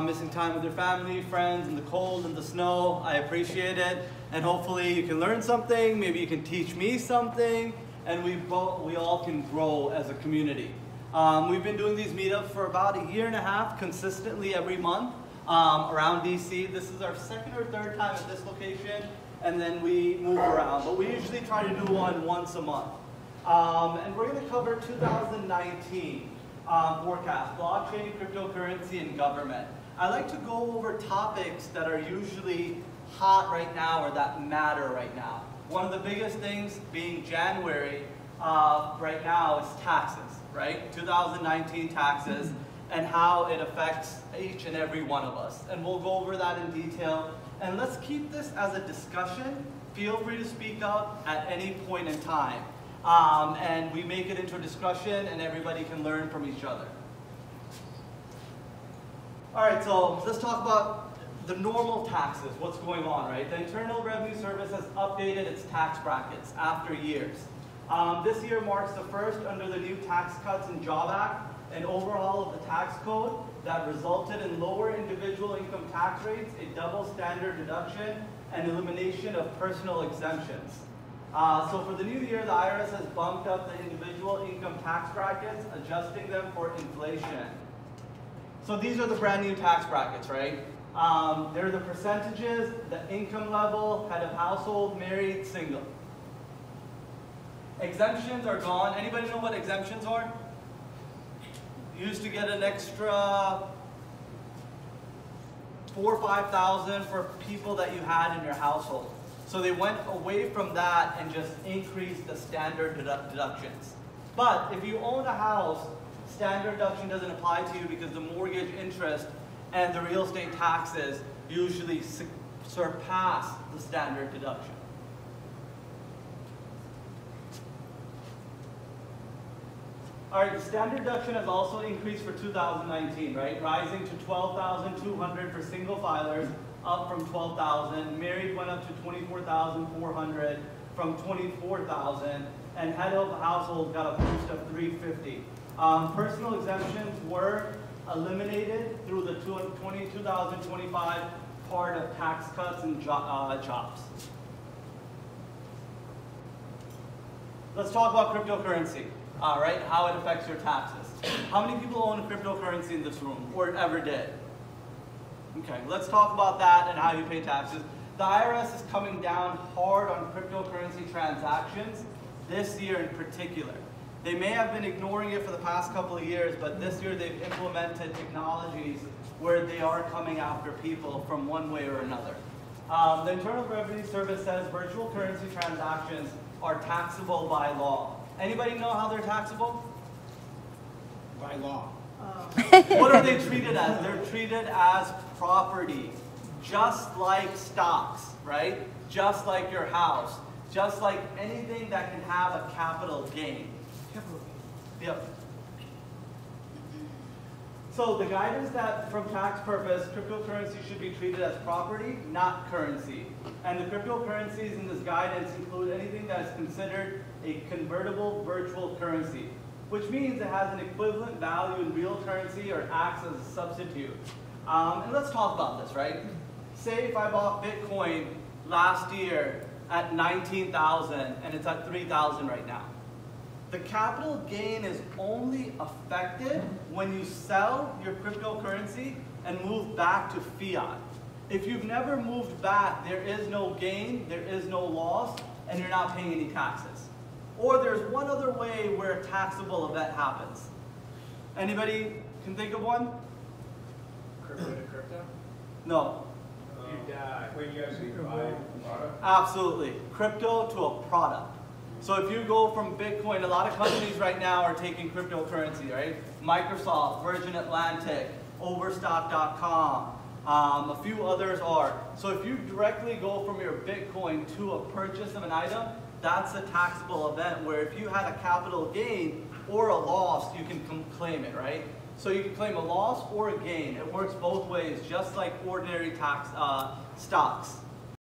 Missing time with your family, friends, in the cold and the snow. I appreciate it, and hopefully you can learn something. Maybe you can teach me something, and we all can grow as a community. We've been doing these meetups for about a year and a half, consistently every month around DC. This is our second or third time at this location, and then we move around. But we usually try to do one once a month. And we're going to cover 2019 forecast, blockchain, cryptocurrency, and government. I like to go over topics that are usually hot right now or that matter right now. One of the biggest things being January right now is taxes, right? 2019 taxes and how it affects each and every one of us. And we'll go over that in detail. And let's keep this as a discussion. Feel free to speak up at any point in time. And we make it into a discussion and everybody can learn from each other. All right, so let's talk about the normal taxes, what's going on, right? The Internal Revenue Service has updated its tax brackets after years. This year marks the first under the new Tax Cuts and Jobs Act, an overhaul of the tax code that resulted in lower individual income tax rates, a double standard deduction, and elimination of personal exemptions. So for the new year, the IRS has bumped up the individual income tax brackets, adjusting them for inflation. So these are the brand new tax brackets, right? They're the percentages, the income level, head of household, married, single. Exemptions are gone. Anybody know what exemptions are? You used to get an extra $4,000 or $5,000 for people that you had in your household. So they went away from that and just increased the standard deductions. But if you own a house, standard deduction doesn't apply to you because the mortgage interest and the real estate taxes usually surpass the standard deduction. All right, the standard deduction has also increased for 2019, right? Rising to $12,200 for single filers, up from $12,000. Married went up to $24,400 from $24,000, and head of household got a boost of $350. Personal exemptions were eliminated through the 2025 part of Tax Cuts and Jobs. Let's talk about cryptocurrency, right? How it affects your taxes. How many people own a cryptocurrency in this room, or ever did? Okay, let's talk about that and how you pay taxes. The IRS is coming down hard on cryptocurrency transactions this year in particular. They may have been ignoring it for the past couple of years, but this year they've implemented technologies where they are coming after people from one way or another. The Internal Revenue Service says virtual currency transactions are taxable by law. Anybody know how they're taxable? By law. What are they treated as? They're treated as property, just like stocks, right? Just like your house, just like anything that can have a capital gain. Yep. So the guidance that from tax purpose, cryptocurrency should be treated as property, not currency. And the cryptocurrencies in this guidance include anything that is considered a convertible virtual currency, which means it has an equivalent value in real currency or acts as a substitute. And let's talk about this, right? Say if I bought Bitcoin last year at 19,000 and it's at 3,000 right now. The capital gain is only affected when you sell your cryptocurrency and move back to fiat. If you've never moved back, there is no gain, there is no loss, and you're not paying any taxes. Or there's one other way where a taxable event happens. Anybody can think of one? Crypto to crypto? No. You die. When you actually buy a product? Absolutely. Crypto to a product. So if you go from Bitcoin, a lot of companies right now are taking cryptocurrency, right? Microsoft, Virgin Atlantic, Overstock.com, a few others are. So if you directly go from your Bitcoin to a purchase of an item, that's a taxable event where if you had a capital gain or a loss, you can claim it, right? So you can claim a loss or a gain. It works both ways, just like ordinary tax stocks.